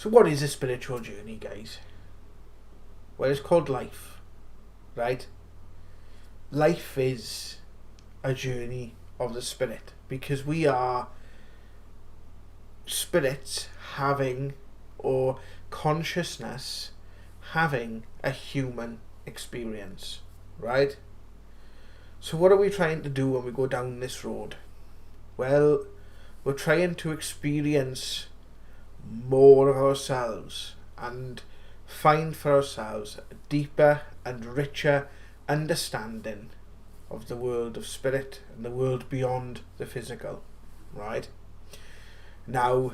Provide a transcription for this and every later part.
So what is a spiritual journey, guys? Well, it's called life, right? Life is a journey of the spirit, because we are spirits having, or consciousness having, a human experience, right? So what are we trying to do when we go down this road? Well, we're trying to experience more of ourselves and find for ourselves a deeper and richer understanding of the world of spirit and the world beyond the physical, right? Now,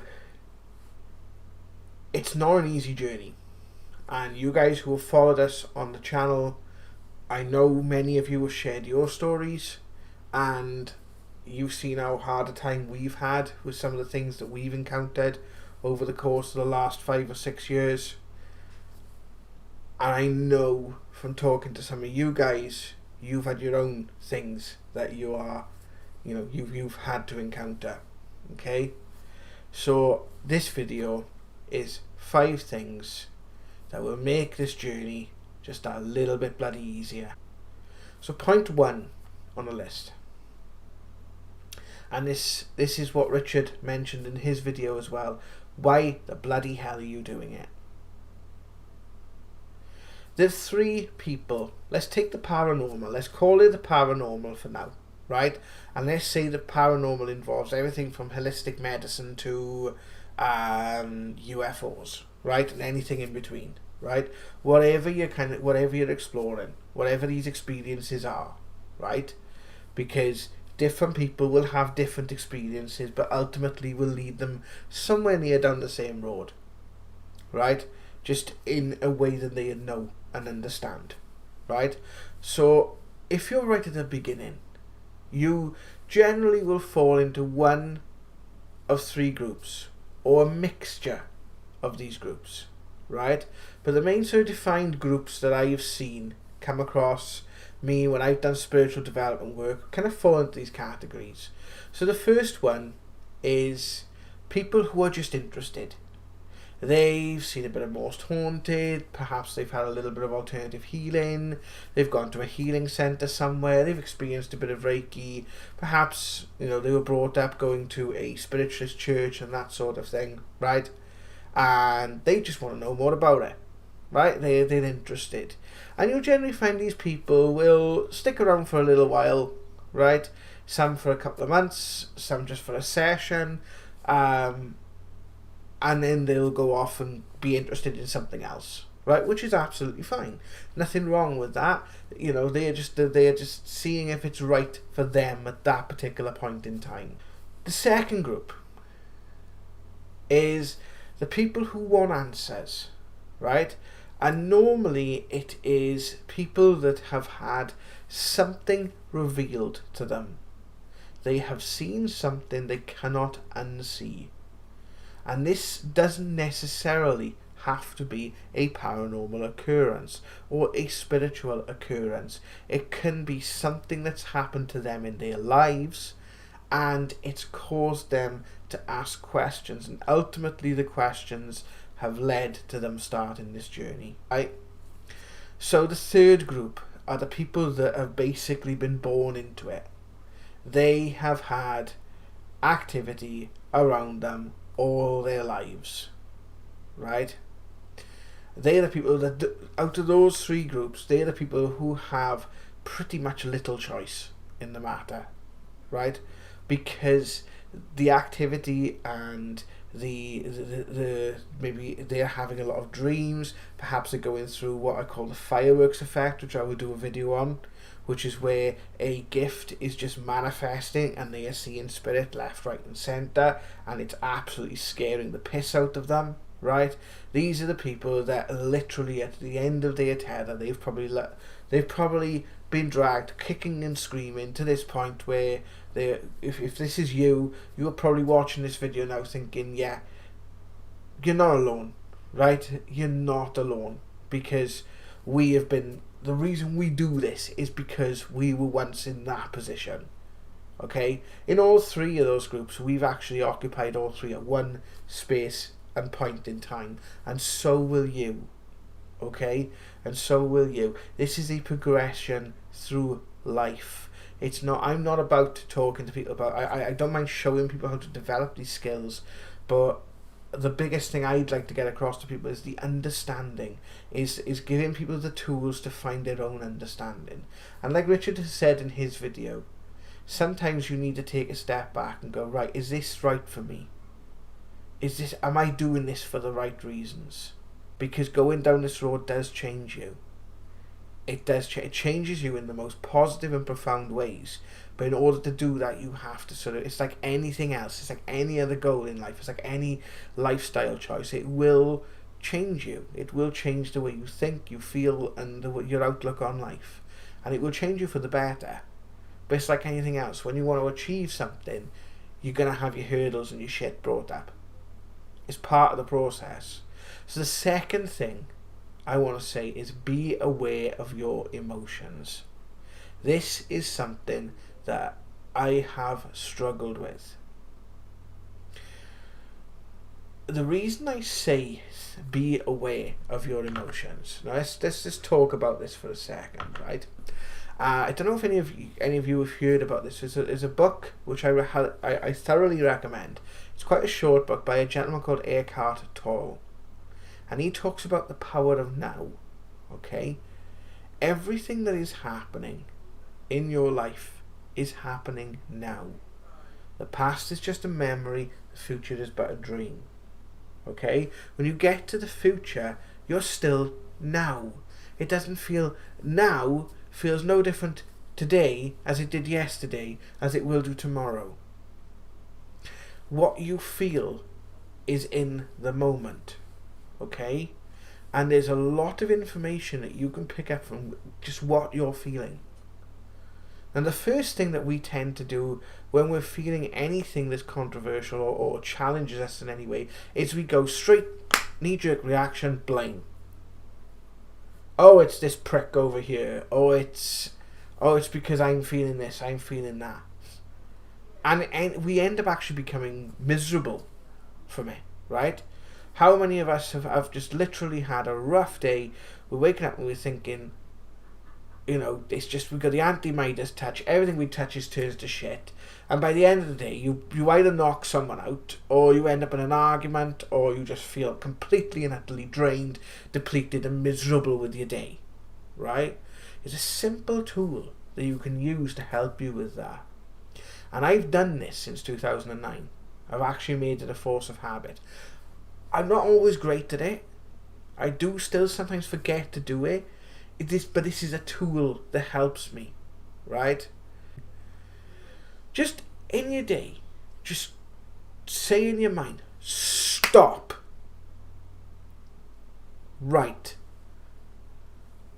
it's not an easy journey, and you guys who have followed us on the channel, I know many of you have shared your stories, and you've seen how hard a time we've had with some of the things that we've encountered over the course of the last 5 or 6 years. And I know from talking to some of you guys, you've had your own things that you've had to encounter. Okay, so this video is 5 things that will make this journey just a little bit bloody easier. So point 1 on the list, and this is what Richard mentioned in his video as well. Why the bloody hell are you doing it? There's 3 people. Let's take the paranormal. Let's call it the paranormal for now, right? And let's say the paranormal involves everything from holistic medicine to UFOs, right? And anything in between, right? Whatever you're exploring, whatever these experiences are, right? Because different people will have different experiences, but ultimately will lead them somewhere near down the same road, right? Just in a way that they know and understand, right? So if you're right at the beginning, you generally will fall into one of 3 groups, or a mixture of these groups, right? But the main sort of defined groups that I have seen come across me when I've done spiritual development work kind of fall into these categories. So the first one is people who are just interested. They've seen a bit of Most Haunted, perhaps they've had a little bit of alternative healing, they've gone to a healing centre somewhere, they've experienced a bit of Reiki, perhaps they were brought up going to a spiritualist church and that sort of thing, right? And they just want to know more about it, right? They're interested. And you'll generally find these people will stick around for a little while, right? Some for a couple of months, some just for a session, and then they'll go off and be interested in something else, right? Which is absolutely fine. Nothing wrong with that. They're just seeing if it's right for them at that particular point in time. The second group is the people who want answers, right? And normally it is people that have had something revealed to them. They have seen something they cannot unsee. And this doesn't necessarily have to be a paranormal occurrence or a spiritual occurrence. It can be something that's happened to them in their lives, and it's caused them to ask questions, and ultimately the questions have led to them starting this journey, right? So the third group are the people that have basically been born into it. They have had activity around them all their lives, right? They're the people that, out of those 3 groups, they're the people who have pretty much little choice in the matter, right? Because the activity and the maybe they're having a lot of dreams, perhaps they're going through what I call the fireworks effect, which I will do a video on, which is where a gift is just manifesting and they are seeing spirit left, right and centre, and it's absolutely scaring the piss out of them, right? These are the people that literally at the end of their tether, they've probably been dragged kicking and screaming to this point where if this is you're probably watching this video now thinking, yeah, you're not alone, right? You're not alone, because the reason we do this is because we were once in that position, okay? In all 3 of those groups, we've actually occupied all 3 at one space and point in time, and so will you. Okay? And so will you. This is a progression through life. It's not, I'm not about talking to people about, I don't mind showing people how to develop these skills, but the biggest thing I'd like to get across to people is the understanding, is giving people the tools to find their own understanding. And like Richard has said in his video, sometimes you need to take a step back and go, right, is this right for me? Am I doing this for the right reasons? Because going down this road does change you. It does. It changes you in the most positive and profound ways. But in order to do that, you have to it's like anything else. It's like any other goal in life. It's like any lifestyle choice. It will change you. It will change the way you think, you feel, and your outlook on life. And it will change you for the better. But it's like anything else. When you want to achieve something, you're going to have your hurdles and your shit brought up. It's part of the process. So the second thing I want to say is be aware of your emotions. This is something that I have struggled with. The reason I say be aware of your emotions. Now let's just talk about this for a second, right? I don't know if any of you have heard about this. There's a book which I thoroughly recommend. It's quite a short book by a gentleman called Eckhart Tolle. And he talks about the power of now. Okay? Everything that is happening in your life is happening now. The past is just a memory, the future is but a dream. Okay? When you get to the future, you're still now. It doesn't feel, now feels no different today as it did yesterday, as it will do tomorrow. What you feel is in the moment. Okay? And there's a lot of information that you can pick up from just what you're feeling. And the first thing that we tend to do when we're feeling anything that's controversial or challenges us in any way is we go straight knee-jerk reaction, blame. Oh, it's this prick over here. Oh, it's because I'm feeling this, I'm feeling that. And we end up actually becoming miserable from it, right? How many of us have just literally had a rough day? We're waking up and we're thinking, it's just, we've got the anti-Midas touch. Everything we touch turns to shit. And by the end of the day, you either knock someone out, or you end up in an argument, or you just feel completely and utterly drained, depleted, and miserable with your day. Right? It's a simple tool that you can use to help you with that. And I've done this since 2009. I've actually made it a force of habit. I'm not always great at it. I do still sometimes forget to do it. But this is a tool that helps me, right? Just in your day, just say in your mind, stop. Right.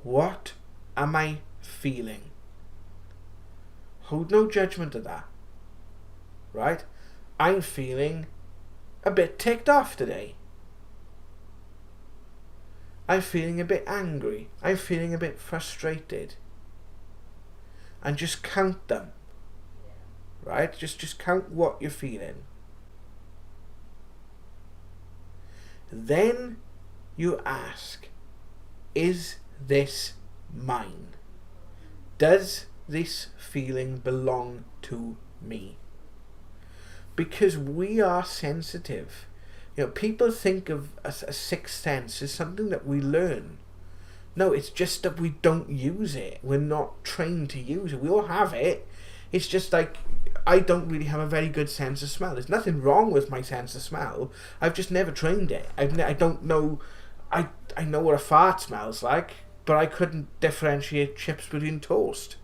What am I feeling? Hold no judgment of that, right? I'm feeling a bit ticked off today. I'm feeling a bit angry. I'm feeling a bit frustrated. And just count them. Right? Just count what you're feeling. Then you ask, is this mine? Does this feeling belong to me? Because we are sensitive. People think of a sixth sense as something that we learn. No, it's just that we don't use it. We're not trained to use it. We all have it. It's just like, I don't really have a very good sense of smell. There's nothing wrong with my sense of smell. I've just never trained it. I don't know. I know what a fart smells like, but I couldn't differentiate chips between toast.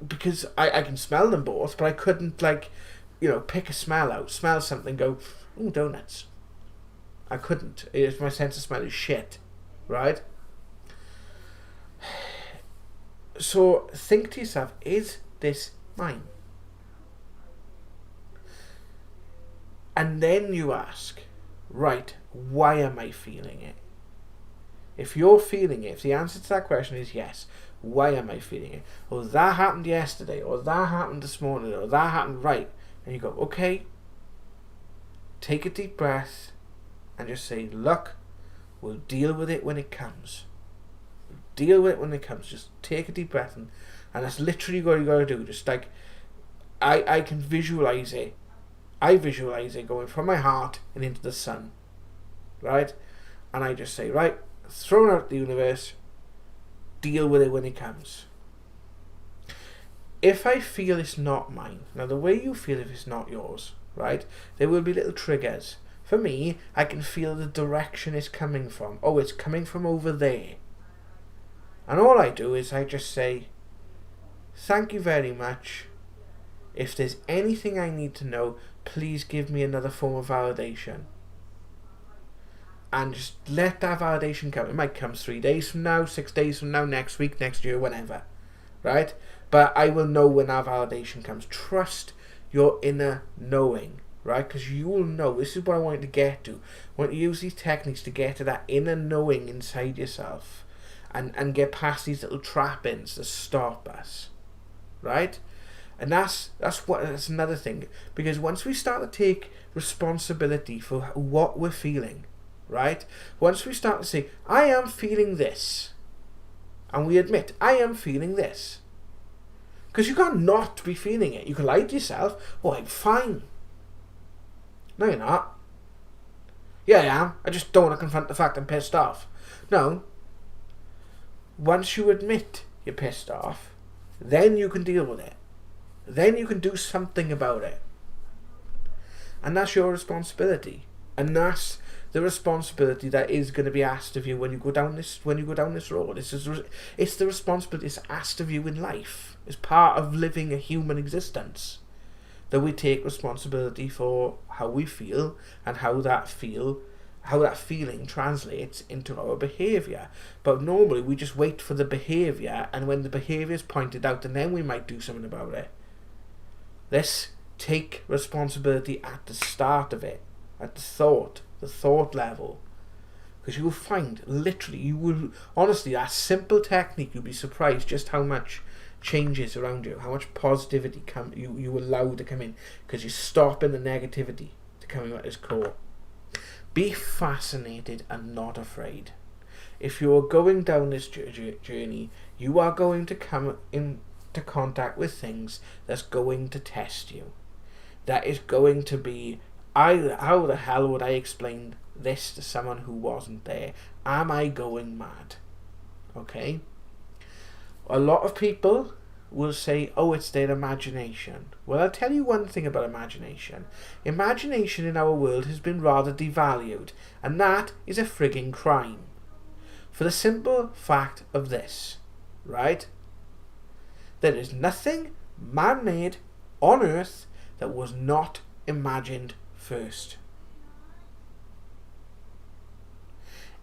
Because I can smell them both, but I couldn't pick a smell out, smell something, go, ooh, donuts. I couldn't. My sense of smell is shit, right? So think to yourself, is this mine? And then you ask, right, why am I feeling it? If you're feeling it, if the answer to that question is yes, why am I feeling it? Or that happened yesterday, or that happened this morning, or that happened, right? And you go, okay, take a deep breath, and just say, look, we'll deal with it when it comes. Deal with it when it comes. Just take a deep breath, and that's literally what you got to do. Just like, I can visualize it. I visualize it going from my heart and into the sun, right? And I just say, right, throw it out the universe, deal with it when it comes. If I feel it's not mine, now the way you feel if it's not yours, right, there will be little triggers. For me, I can feel the direction it's coming from. Oh, it's coming from over there. And all I do is I just say, thank you very much. If there's anything I need to know, please give me another form of validation. And just let that validation come. It might come 3 days from now, 6 days from now, next week, next year, whenever. Right? But I will know when that validation comes. Trust your inner knowing. Right? Because you will know. This is what I want you to get to. I want you to use these techniques to get to that inner knowing inside yourself. And get past these little trappings that stop us. Right? And that's another thing. Because once we start to take responsibility for what we're feeling, right? Once we start to say, I am feeling this, and we admit, I am feeling this. Because you can't not be feeling it. You can lie to yourself, oh, I'm fine. No, you're not. Yeah, I am. I just don't want to confront the fact I'm pissed off. No. Once you admit you're pissed off, then you can deal with it. Then you can do something about it. And that's your responsibility. And that's the responsibility that is going to be asked of you when you go down this road. It's the responsibility that's asked of you in life. It's part of living a human existence. That we take responsibility for how we feel and how that feeling translates into our behaviour. But normally we just wait for the behaviour, and when the behaviour is pointed out, and then we might do something about it. Let's take responsibility at the start of it, at the thought level. Because you will find, honestly, that simple technique, you'll be surprised just how much changes around you, how much positivity you allow to come in, because you're stopping the negativity to coming at its core. Be fascinated and not afraid. If you're going down this journey, you are going to come into contact with things that's going to test you. That is going to be, how the hell would I explain this to someone who wasn't there? Am I going mad? Okay? A lot of people will say, oh, it's their imagination. Well, I'll tell you one thing about imagination. Imagination in our world has been rather devalued, and that is a frigging crime. For the simple fact of this, right? There is nothing man-made on Earth that was not imagined first.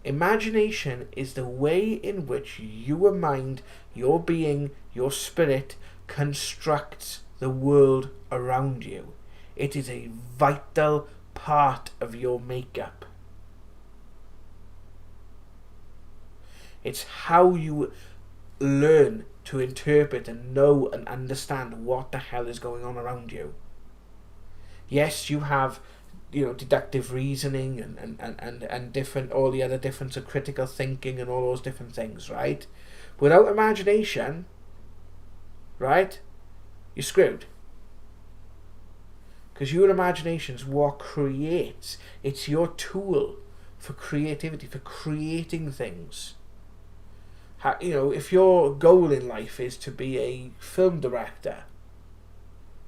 Imagination is the way in which your mind, your being, your spirit constructs the world around you. It is a vital part of your makeup. It's how you learn to interpret and know and understand what the hell is going on around you. Yes, you have, deductive reasoning and different, all the other difference of critical thinking and all those different things, right? Without imagination, right, you're screwed. Because your imagination is what creates. It's your tool for creativity, for creating things. If your goal in life is to be a film director,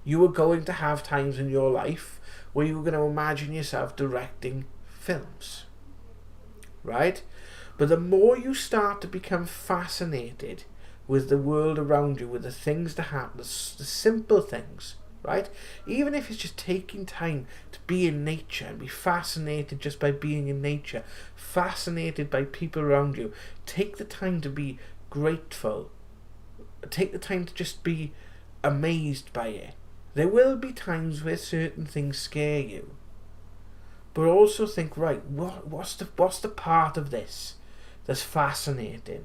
you are going to have times in your life where you're going to imagine yourself directing films, right? But the more you start to become fascinated with the world around you, with the things that happen, the simple things, right? Even if it's just taking time to be in nature and be fascinated just by being in nature, fascinated by people around you, take the time to be grateful, take the time to just be amazed by it. There will be times where certain things scare you, but also think, right, what's the part of this that's fascinating?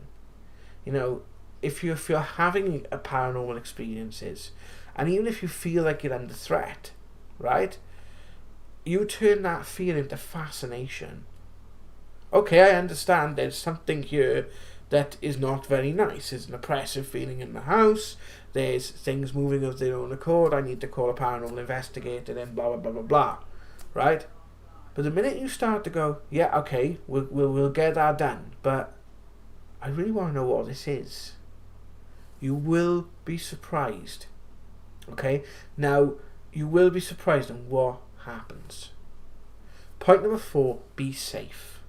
If you're having a paranormal experiences, and even if you feel like you're under threat, right, you turn that fear into fascination. Okay, I understand there's something here that is not very nice. There's an oppressive feeling in the house. There's things moving of their own accord. I need to call a paranormal investigator and blah, blah, blah, blah, blah. Right? But the minute you start to go, yeah, okay, we'll get that done, but I really want to know what this is, you will be surprised. Okay? Now, you will be surprised on what happens. Point number 4, be safe.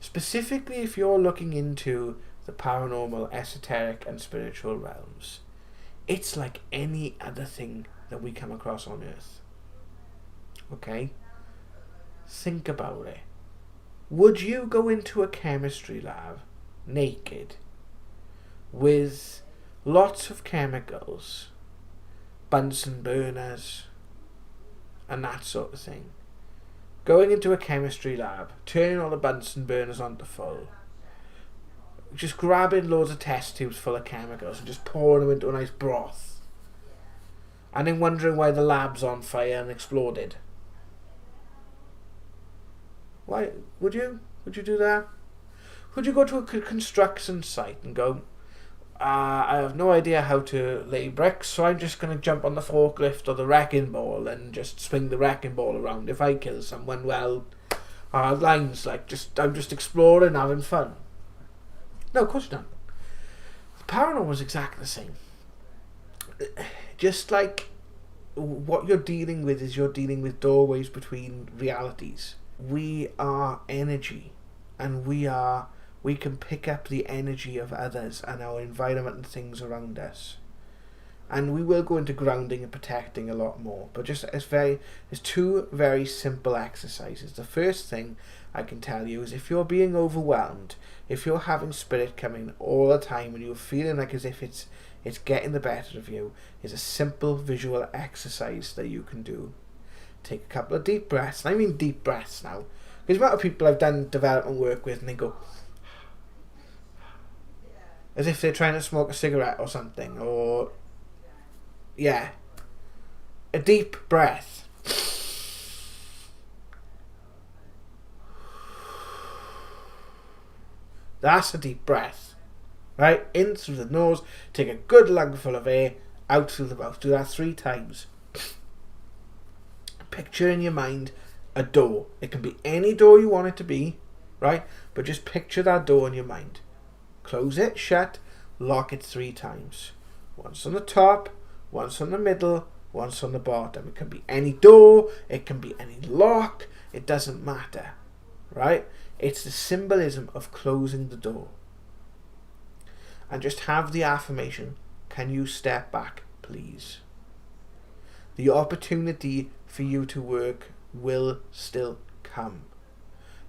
Specifically, if you're looking into the paranormal, esoteric, and spiritual realms, it's like any other thing that we come across on Earth. Okay? Think about it. Would you go into a chemistry lab naked with lots of chemicals, Bunsen burners, and that sort of thing? Going into a chemistry lab, turning all the Bunsen burners onto full, just grabbing loads of test tubes full of chemicals and just pouring them into a nice broth, and then wondering why the lab's on fire and exploded. Why would you do that? Would you go to a construction site and go, I have no idea how to lay bricks, so I'm just going to jump on the forklift or the wrecking ball and just swing the wrecking ball around. If I kill someone, well, lines like I'm just exploring, having fun. No, of course not. The paranormal is exactly the same. Just like what you're dealing with is you're dealing with doorways between realities. We are energy, and we can pick up the energy of others and our environment and things around us. And we will go into grounding and protecting a lot more. But there's 2 very simple exercises. The first thing I can tell you is if you're being overwhelmed, if you're having spirit coming all the time and you're feeling like as if it's getting the better of you, is a simple visual exercise that you can do. Take a couple of deep breaths. And I mean deep breaths now. Because a lot of people I've done development work with and they go as if they're trying to smoke a cigarette or something, or a deep breath. That's a deep breath, right? In through the nose, take a good lungful of air, out through the mouth. Do that 3 times. Picture in your mind a door. It can be any door you want it to be, right? But just picture that door in your mind. Close it, shut, lock it 3 times. Once on the top, once on the middle, once on the bottom. It can be any door, it can be any lock, it doesn't matter, right? It's the symbolism of closing the door. And just have the affirmation, can you step back, please? The opportunity for you to work will still come.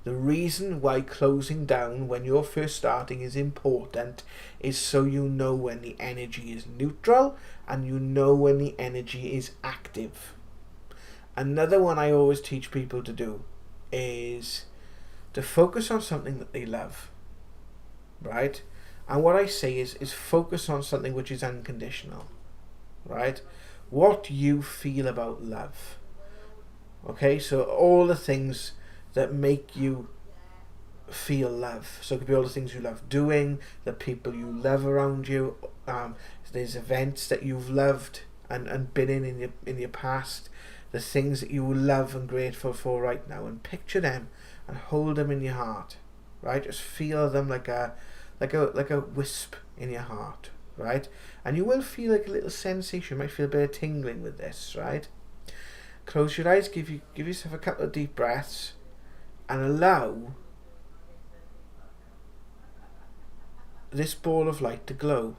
The reason why closing down when you're first starting is important is so you know when the energy is neutral and you know when the energy is active. Another one I always teach people to do is to focus on something that they love, right? And what I say is focus on something which is unconditional, right? What you feel about love. Okay, so all the things that make you feel love. So it could be all the things you love doing, the people you love around you. There's events that you've loved and been in your past. The things that you love and grateful for right now, and picture them and hold them in your heart. Right, just feel them like a wisp in your heart. Right, and you will feel like a little sensation. You might feel a bit of tingling with this. Right, close your eyes. Give yourself a couple of deep breaths. And allow this ball of light to grow.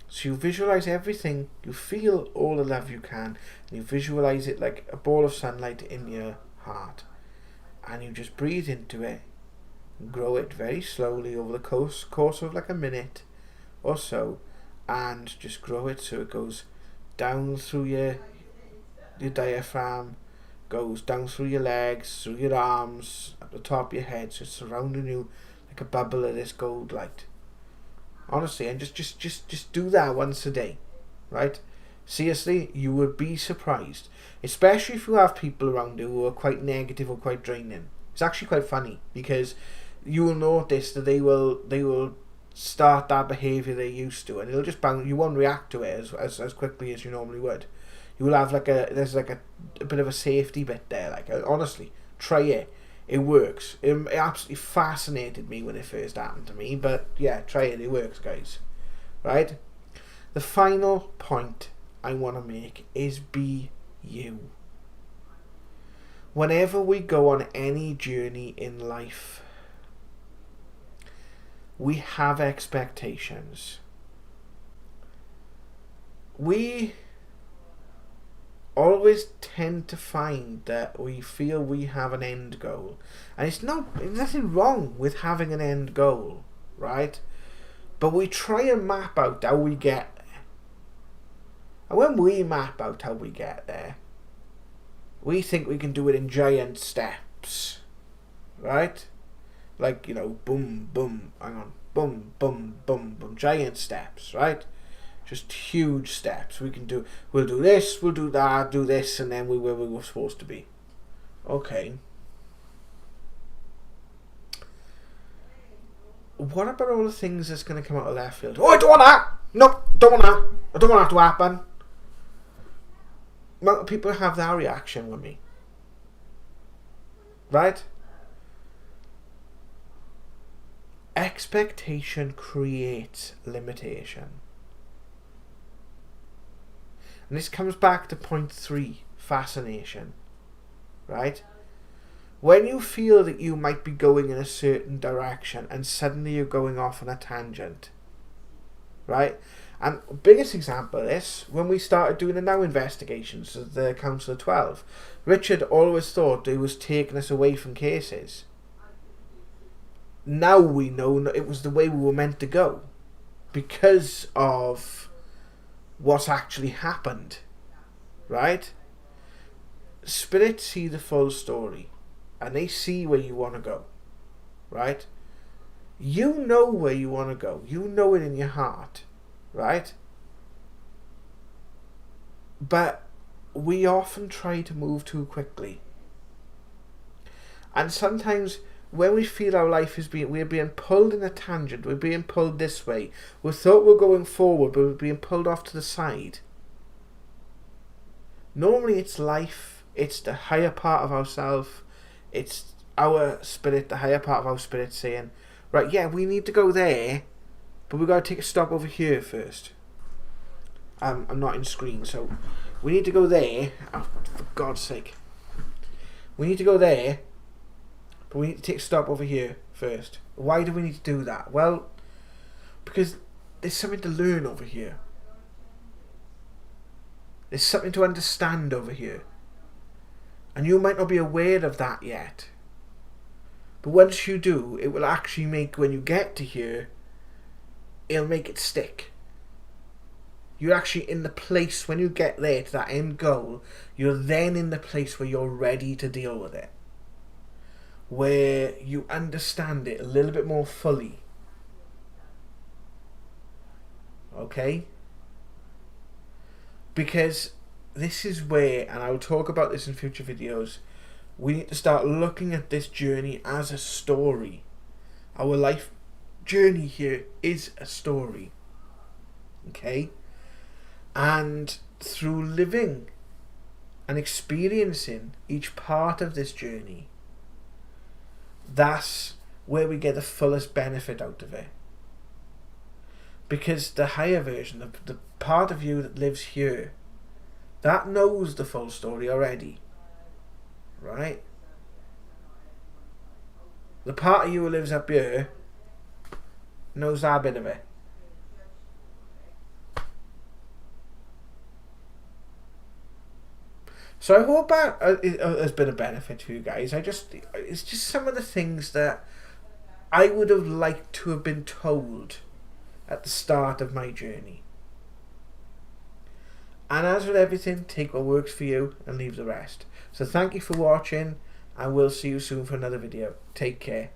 So you visualize everything, you feel all the love you can, and you visualize it like a ball of sunlight in your heart. And you just breathe into it, and grow it very slowly over the course of like a minute or so, and just grow it so it goes down through your diaphragm, goes down through your legs, through your arms, at the top of your head, so it's surrounding you like a bubble of this gold light. Honestly, and just do that once a day, right? Seriously, you would be surprised. Especially if you have people around you who are quite negative or quite draining. It's actually quite funny because you will notice that they will start that behaviour they used to, and it'll just you won't react to it as quickly as you normally would. You will have there's a bit of a safety bit there. Like, honestly, try it. It works. It absolutely fascinated me when it first happened to me, but yeah, try it. It works, guys. Right? The final point I want to make is be you. Whenever we go on any journey in life, we have expectations. We always tend to find that we feel we have an end goal. And there's nothing wrong with having an end goal, right? But we try and map out how we get there. And when we map out how we get there, we think we can do it in giant steps, right? Like, boom, boom, hang on, boom, boom, boom, boom, giant steps, right? Just huge steps. We'll do this, we'll do that, do this, and then we're where we were supposed to be. Okay. What about all the things that's going to come out of left field? Oh, I don't want that! No, don't want that! I don't want that to happen. Well, people have that reaction with me. Right? Expectation creates limitation. And this comes back to point 3, fascination. Right? When you feel that you might be going in a certain direction and suddenly you're going off on a tangent. Right? And the biggest example of this, when we started doing the Now investigations of the Council of 12, Richard always thought he was taking us away from cases. Now we know it was the way we were meant to go because of what's actually happened, right? Spirits see the full story and they see where you want to go, right? You know where you want to go. You know it in your heart, right? But we often try to move too quickly. And sometimes when we feel our life we're being pulled in a tangent, we're being pulled this way, we thought we're going forward, but we're being pulled off to the side. Normally it's life, it's the higher part of ourselves, it's our spirit, the higher part of our spirit saying, right, yeah, we need to go there, but we've got to take a stop over here first. I'm not in screen, so we need to go there. Oh, for God's sake. We need to go there, but we need to take a stop over here first. Why do we need to do that? Well, because there's something to learn over here. There's something to understand over here. And you might not be aware of that yet. But once you do, it will actually make, when you get to here, it'll make it stick. You're actually in the place, when you get there to that end goal, you're then in the place where you're ready to deal with it. Where you understand it a little bit more fully. Okay? Because this is where, and I'll talk about this in future videos, we need to start looking at this journey as a story. Our life journey here is a story. Okay? And through living and experiencing each part of this journey, that's where we get the fullest benefit out of it. Because the higher version, the part of you that lives here, that knows the full story already. Right? The part of you who lives up here knows that bit of it. So I hope that has been a benefit to you guys. It's just some of the things that I would have liked to have been told at the start of my journey. And as with everything, take what works for you and leave the rest. So thank you for watching, and we'll see you soon for another video. Take care.